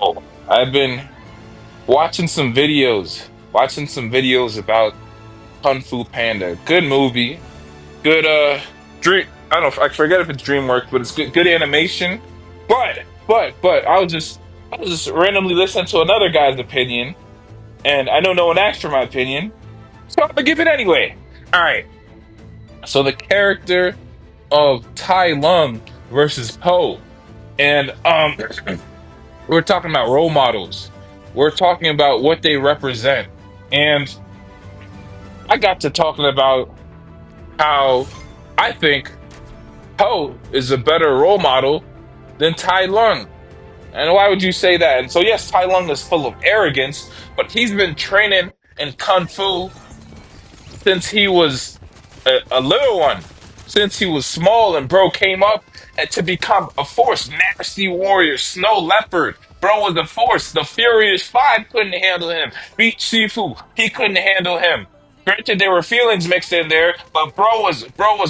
Oh, I've been watching some videos about Kung Fu Panda. Good movie. Good dream. I don't know. I forget if it's DreamWorks, but it's good animation. But I was just randomly listening to another guy's opinion, and I know no one asked for my opinion, so I'm gonna give it anyway. All right. So the character of Tai Lung versus Po, and we're talking about role models. We're talking about what they represent. And I got to talking about how I think Poe is a better role model than Tai Lung. And why would you say that? And so, yes, Tai Lung is full of arrogance, but he's been training in Kung Fu since he was a little one, since he was small, and bro came up and to become a force, nasty warrior, snow leopard. Bro was a force. The Furious Five couldn't handle him. Beat Shifu, he couldn't handle him. Granted, there were feelings mixed in there, but bro was a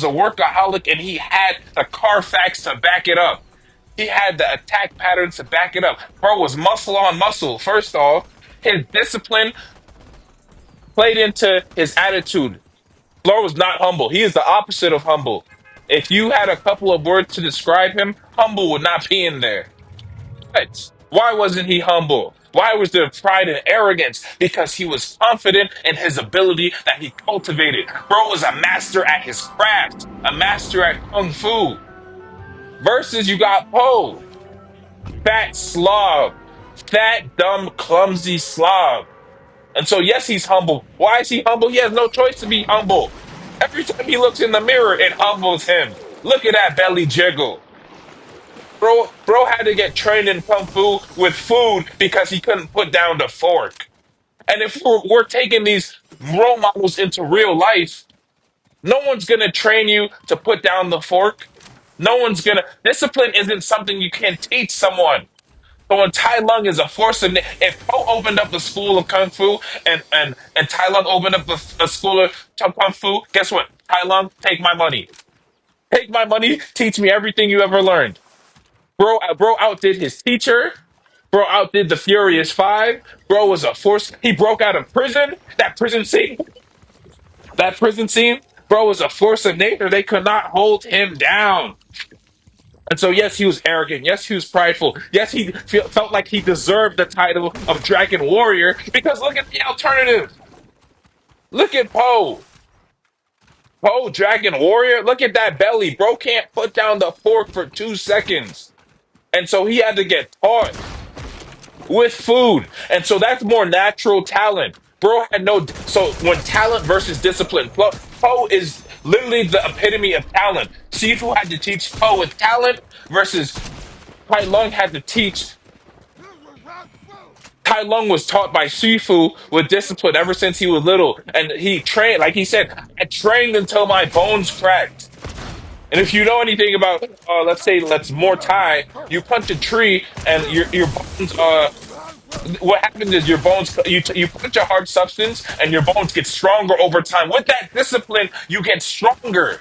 workaholic, and he had the Carfax to back it up. He had the attack patterns to back it up. Bro was muscle on muscle. First off, his discipline played into his attitude. Floor was not humble. He is the opposite of humble. If you had a couple of words to describe him, humble would not be in there. But why wasn't he humble? Why was there pride and arrogance? Because he was confident in his ability that he cultivated. Bro was a master at his craft, a master at kung fu. Versus you got Poe, fat slob, fat, dumb, clumsy slob. And so, yes, he's humble. Why is he humble? He has no choice to be humble. Every time he looks in the mirror, it humbles him. Look at that belly jiggle. Bro had to get trained in Kung Fu with food because he couldn't put down the fork. And if we're taking these role models into real life, no one's going to train you to put down the fork. No one's going to. Discipline isn't something you can teach someone. So when Tai Lung is a force of if Po opened up a school of kung fu and Tai Lung opened up a school of kung fu, guess what? Tai Lung, take my money. Take my money. Teach me everything you ever learned. Bro outdid his teacher. Bro outdid the Furious Five. Bro was a force. He broke out of prison. That prison scene. That prison scene. Bro was a force of nature. They could not hold him down. And so, yes, he was arrogant. Yes, he was prideful. Yes, he felt like he deserved the title of Dragon Warrior because look at the alternative. Look at Poe. Poe, Dragon Warrior. Look at that belly. Bro can't put down the fork for 2 seconds. And so he had to get taught with food. And so that's more natural talent. Bro had no. So when talent versus discipline, Poe is literally the epitome of talent. Sifu had to teach Poe with talent versus Tai Lung had to teach. Tai Lung was taught by Shifu with discipline ever since he was little. And he trained, like he said, I trained until my bones cracked. And if you know anything about, let's say, let's more Thai, you punch a tree and your bones, what happens is your bones, you punch a hard substance and your bones get stronger over time. With that discipline, you get stronger.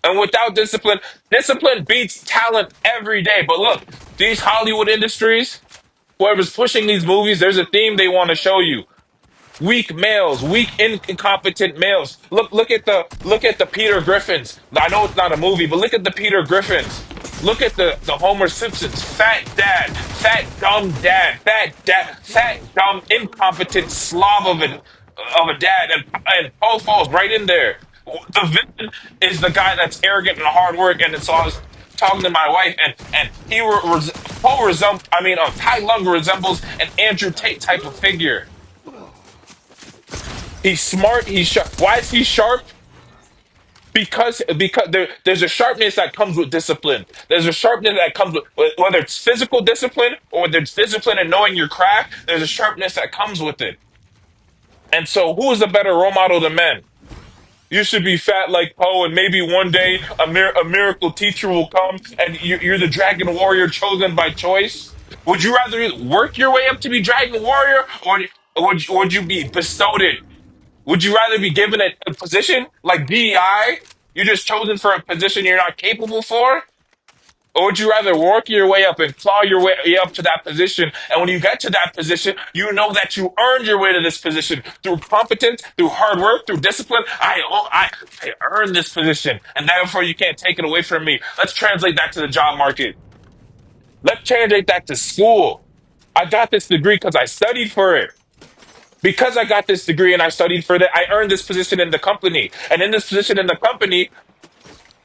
And without discipline, discipline beats talent every day. But look, these Hollywood industries, whoever's pushing these movies, there's a theme they want to show you. Weak males, weak incompetent males. Look at the Peter Griffins. I know it's not a movie, but look at the Peter Griffins. Look at the Homer Simpsons. Fat dumb dad, fat dumb incompetent slob of a dad, and Paul falls right in there. The villain is the guy that's arrogant and hard work, and so I was talking to my wife, and Paul resembles, Tai Lung resembles an Andrew Tate type of figure. He's smart. He's sharp. Why is he sharp? Because there's a sharpness that comes with discipline. There's a sharpness that comes with whether it's physical discipline or whether it's discipline and knowing your craft. There's a sharpness that comes with it. And so, who is a better role model than men? You should be fat like Poe, and maybe one day a miracle teacher will come, and you're the Dragon Warrior chosen by choice. Would you rather work your way up to be Dragon Warrior, or would you be bestowed it? Would you rather be given a position like DEI? You're just chosen for a position you're not capable for? Or would you rather work your way up and claw your way up to that position? And when you get to that position, you know that you earned your way to this position through competence, through hard work, through discipline. I earned this position, and therefore you can't take it away from me. Let's translate that to the job market. Let's translate that to school. I got this degree because I studied for it. Because I got this degree and I studied for that, I earned this position in the company. And in this position in the company,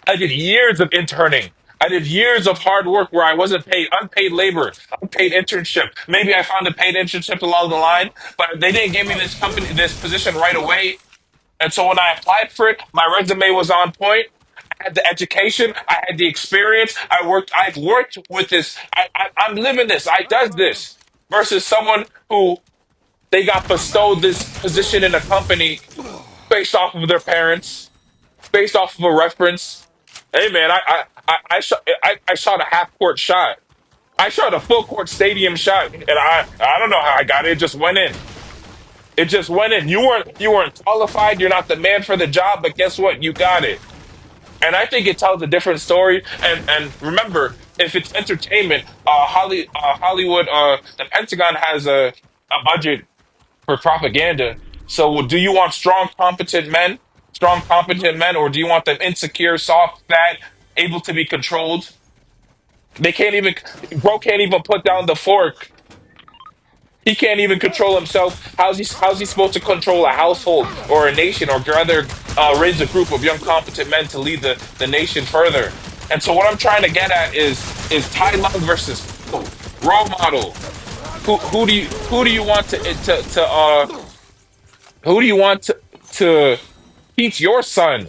I did years of interning. I did years of hard work where I wasn't paid, unpaid labor, unpaid internship. Maybe I found a paid internship along the line, but they didn't give me this position right away. And so when I applied for it, my resume was on point. I had the education, I had the experience. I've worked with this. I'm living this. I does this versus someone who they got bestowed this position in a company based off of their parents, based off of a reference. Hey man, I shot a half court shot. I shot a full court stadium shot, and I don't know how I got it. It just went in. It just went in. You weren't qualified. You're not the man for the job, but guess what? You got it. And I think it tells a different story. And remember, if it's entertainment, Hollywood, the Pentagon has a budget for propaganda. So, do you want strong, competent men, or do you want them insecure, soft, fat, able to be controlled? They can't even, bro can't even put down the fork. He can't even control himself. How's he supposed to control a household or a nation, or rather, raise a group of young, competent men to lead the nation further? And so, what I'm trying to get at is Tai Lung versus Po, role model. Who do you want who do you want to teach your son?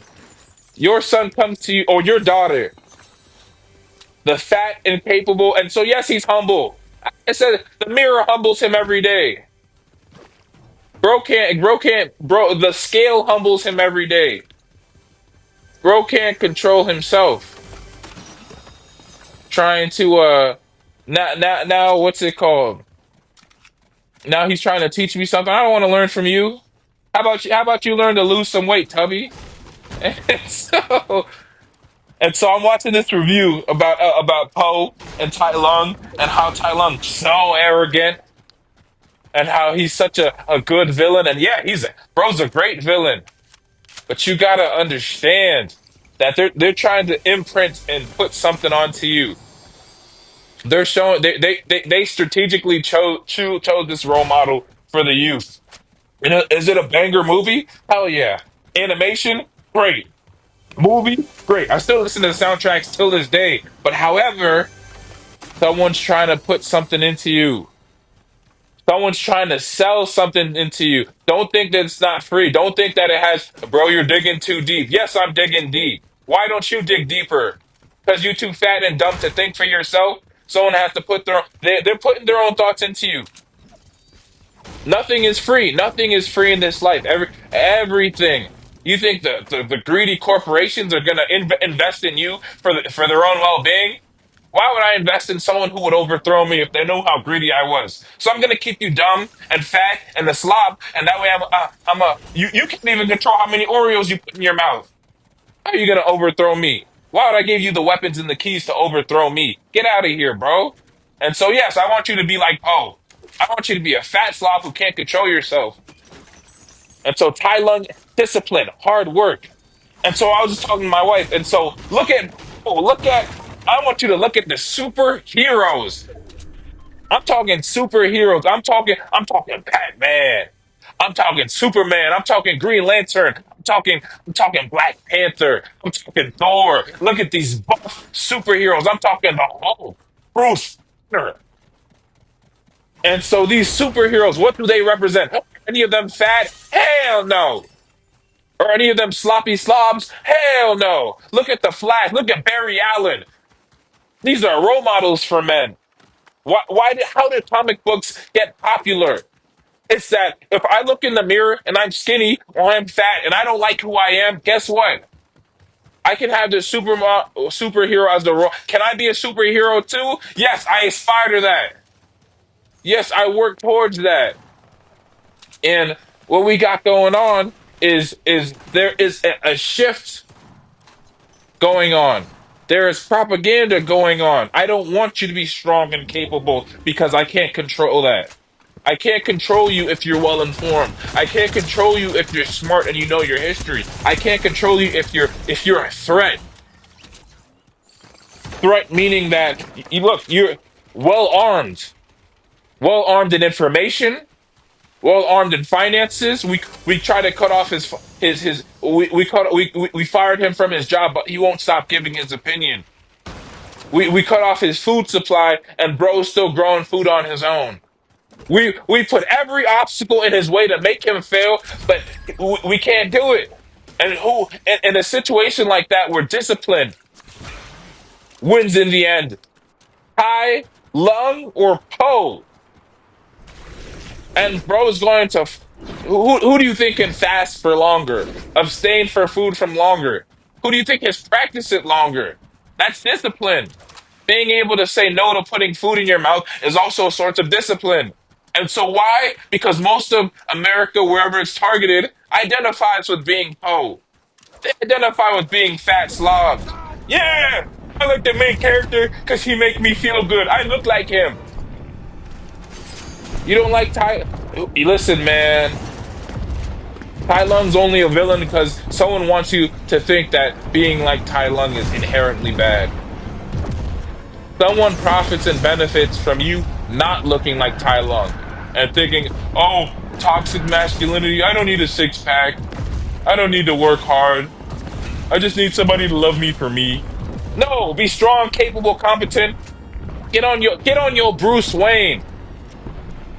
Your son comes to you, or your daughter, the fat, incapable, and so yes, he's humble. I said the mirror humbles him every day. Bro, the scale humbles him every day. Bro can't control himself. Trying to, now, what's it called? Now he's trying to teach me something. I don't want to learn from you. How about you learn to lose some weight, Tubby? And so I'm watching this review about Poe and Tai Lung, and how Tai Lung's so arrogant, and how he's such a good villain. And yeah, bro's a great villain. But you gotta understand that they're trying to imprint and put something onto you. They're showing they strategically chose this role model for the youth. Is it a banger movie? Hell yeah. Animation, great. Movie, great. I still listen to the soundtracks till this day. But however, someone's trying to put something into you. Someone's trying to sell something into you. Don't think that it's not free. Don't think that it has, bro, you're digging too deep. Yes, I'm digging deep. Why don't you dig deeper? Because you're too fat and dumb to think for yourself. Someone has to they're putting their own thoughts into you. Nothing is free. Nothing is free in this life. Everything. You think the greedy corporations are going to invest in you for their own well-being? Why would I invest in someone who would overthrow me if they knew how greedy I was? So I'm gonna keep you dumb and fat and a slob, and that way you can't even control how many Oreos you put in your mouth. How are you gonna overthrow me? Why would I give you the weapons and the keys to overthrow me? Get out of here, bro. And so yes, I want you to be like Poe. I want you to be a fat slob who can't control yourself. And so Tai Lung, discipline, hard work. And so I was just talking to my wife, and so I want you to look at the superheroes. I'm talking superheroes. I'm talking Batman. I'm talking Superman. I'm talking Green Lantern. I'm talking Black Panther. I'm talking Thor. Look at these buff superheroes. I'm talking the Hulk, Bruce Banner. And so these superheroes, what do they represent? Any of them fat? Hell no. Or any of them sloppy slobs? Hell no. Look at the Flash. Look at Barry Allen. These are role models for men. How did comic books get popular? It's that if I look in the mirror and I'm skinny or I'm fat and I don't like who I am, guess what? I can have the superhero as the role. Can I be a superhero too? Yes, I aspire to that. Yes, I work towards that. And what we got going on is there is a shift going on. There is propaganda going on. I don't want you to be strong and capable because I can't control that. I can't control you if you're well informed. I can't control you if you're smart and you know your history. I can't control you if you're a threat. Threat meaning that you look, you're well armed. Well armed in information, well armed in finances. We try to cut off his we fired him from his job, but he won't stop giving his opinion. We cut off his food supply, and bro's still growing food on his own. We put every obstacle in his way to make him fail, but we can't do it. And in a situation like that where discipline wins in the end, Tai Lung or Po, and bro's going to who do you think can fast for longer, abstain for food from longer? Who do you think has practiced it longer? That's discipline. Being able to say no to putting food in your mouth is also a sort of discipline. And so why? Because most of America, wherever it's targeted, identifies with being po. They identify with being fat slobs. Yeah, I like the main character because he make me feel good. I look like him. You don't like Tai? Listen, man. Tai Lung's only a villain because someone wants you to think that being like Tai Lung is inherently bad. Someone profits and benefits from you not looking like Tai Lung and thinking, oh, toxic masculinity, I don't need a six pack. I don't need to work hard. I just need somebody to love me for me. No, be strong, capable, competent. Get on your Bruce Wayne.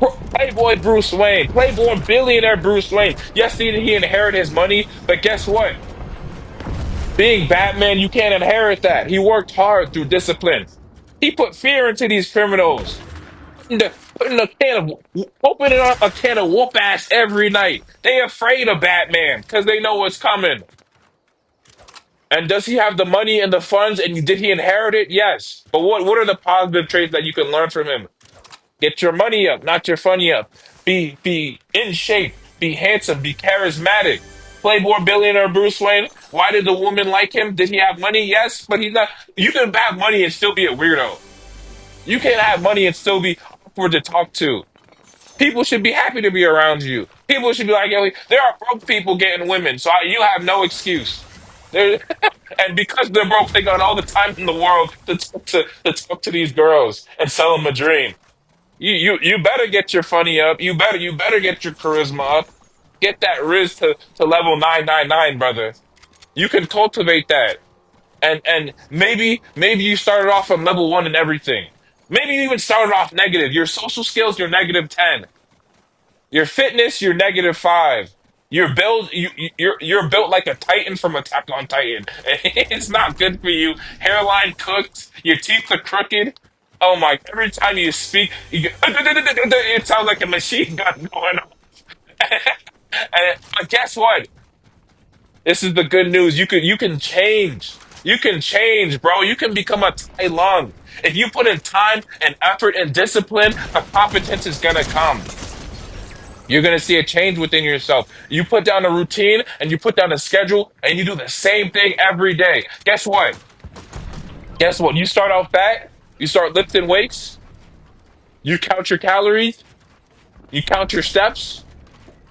Playboy Bruce Wayne. Playboy billionaire Bruce Wayne. Yes, he inherited his money, but guess what? Being Batman, you can't inherit that. He worked hard through discipline. He put fear into these criminals. Putting opening up a can of whoop ass every night. They afraid of Batman because they know what's coming. And does he have the money and the funds? And did he inherit it? Yes. But what are the positive traits that you can learn from him? Get your money up, not your funny up. Be in shape. Be handsome. Be charismatic. Playboy billionaire Bruce Wayne. Why did the woman like him? Did he have money? Yes, but he's not. You can have money and still be a weirdo. You can't have money and still be awkward to talk to. People should be happy to be around you. People should be like, yo, there are broke people getting women, so you have no excuse. There, and because they're broke, they got all the time in the world to talk to these girls and sell them a dream. You better get your funny up. You better get your charisma up. Get that Riz to level 999, brother. You can cultivate that. And maybe you started off on level one and everything. Maybe you even started off negative. Your social skills, you're negative 10. Your fitness, you're negative 5. You're built like a Titan from Attack on Titan. It's not good for you. Hairline cooked, your teeth are crooked. Oh my! Every time you speak, it sounds like a machine gun going on. But guess what? This is the good news. You can change. You can change, bro. You can become a Tai Lung. If you put in time and effort and discipline, the competence is gonna come. You're gonna see a change within yourself. You put down a routine and you put down a schedule and you do the same thing every day. Guess what? Guess what? You start out fat, you start lifting weights, you count your calories, you count your steps,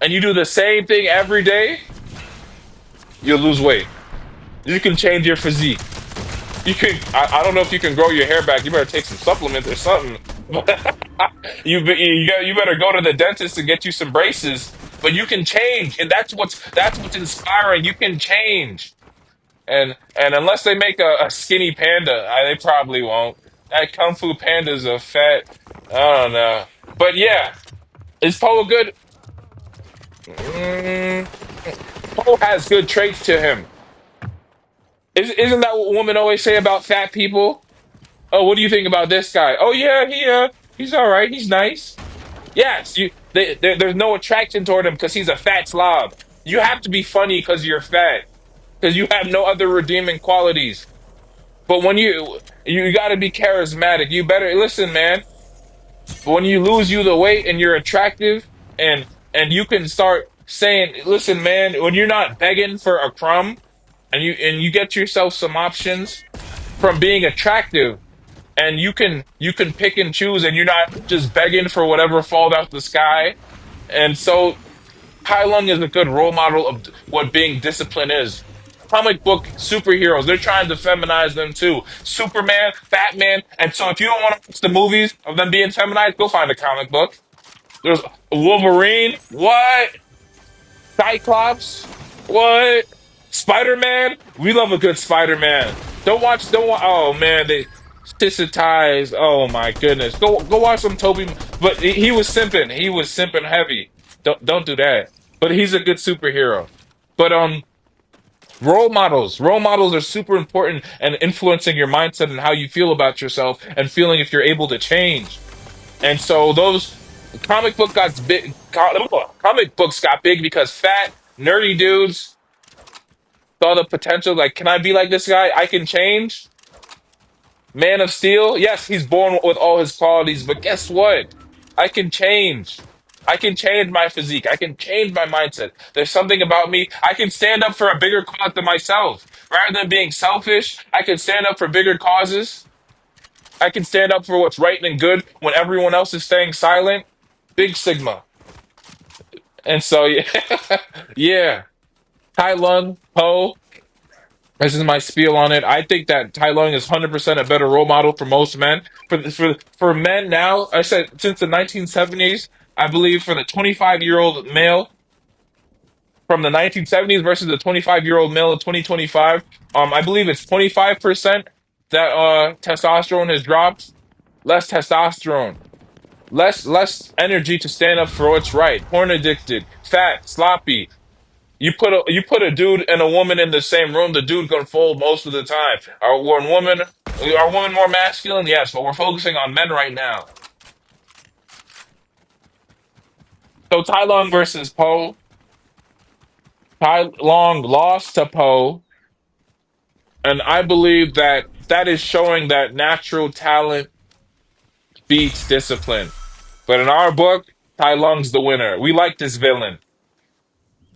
and you do the same thing every day, you'll lose weight. You can change your physique. You can. I don't know if you can grow your hair back. You better take some supplements or something. You better go to the dentist and get you some braces. But you can change, and that's what's inspiring. You can change, and unless they make a skinny panda, they probably won't. That Kung Fu Panda's a fat. I don't know, but yeah, is Poe a good? Mm, Poe has good traits to him. Isn't that what women always say about fat people? Oh, what do you think about this guy? Oh yeah, he's all right. He's nice. Yes, there's no attraction toward him because he's a fat slob. You have to be funny because you're fat because you have no other redeeming qualities. But when you got to be charismatic. You better listen, man. When you lose you the weight and you're attractive and you can start saying, listen, man, when you're not begging for a crumb and you get yourself some options from being attractive, and you can pick and choose, and you're not just begging for whatever falls out the sky. And so Tai Lung is a good role model of what being disciplined is. Comic book superheroes, they're trying to feminize them too. Superman, Batman, and so if you don't want to watch the movies of them being feminized, go find a comic book. There's Wolverine, what? Cyclops, what? Spider-Man, we love a good Spider-Man. Don't watch. Oh man, they sensitized. Oh my goodness, go watch some Toby. But he was simping. He was simping heavy. Don't do that. But he's a good superhero. But role models are super important and influencing your mindset and how you feel about yourself and feeling if you're able to change. And so those comic books got big because fat nerdy dudes saw the potential. Like, can I be like this guy? I can change. Man of Steel, yes, he's born with all his qualities, but guess what? I can change. I can change my physique. I can change my mindset. There's something about me. I can stand up for a bigger cause than myself. Rather than being selfish, I can stand up for bigger causes. I can stand up for what's right and good when everyone else is staying silent. Big Sigma. And so, yeah, yeah. Tai Lung, Po. This is my spiel on it. I think that Tai Lung is 100% a better role model for most men. For men now, I said since the 1970s, I believe for the 25-year-old male from the 1970s versus the 25-year-old male of 2025, I believe it's 25% that testosterone has dropped. Less testosterone, less energy to stand up for what's right. Porn addicted, fat, sloppy. You put a dude and a woman in the same room, the dude gonna fold most of the time. Are women more masculine? Yes, but we're focusing on men right now. So Tai Long versus Poe. Tai Long lost to Poe, and I believe that that is showing that natural talent beats discipline. But in our book, Tai Lung's the winner. We like this villain.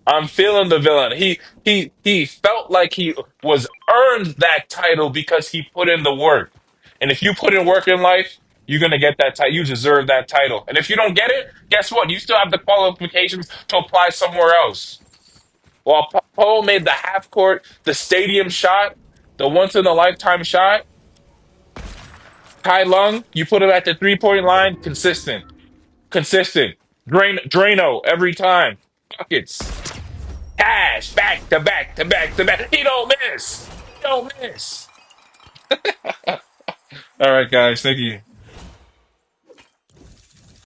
I'm feeling the villain. He felt like he was earned that title because he put in the work. And if you put in work in life, you're gonna get that title. You deserve that title. And if you don't get it, guess what? You still have the qualifications to apply somewhere else. While Poe made the half court, the stadium shot, the once in a lifetime shot, Tai Lung, you put him at the 3 point line, consistent, consistent. Drano every time. Buckets. Cash, back to back to back to back. He don't miss. He don't miss. All right, guys. Thank you.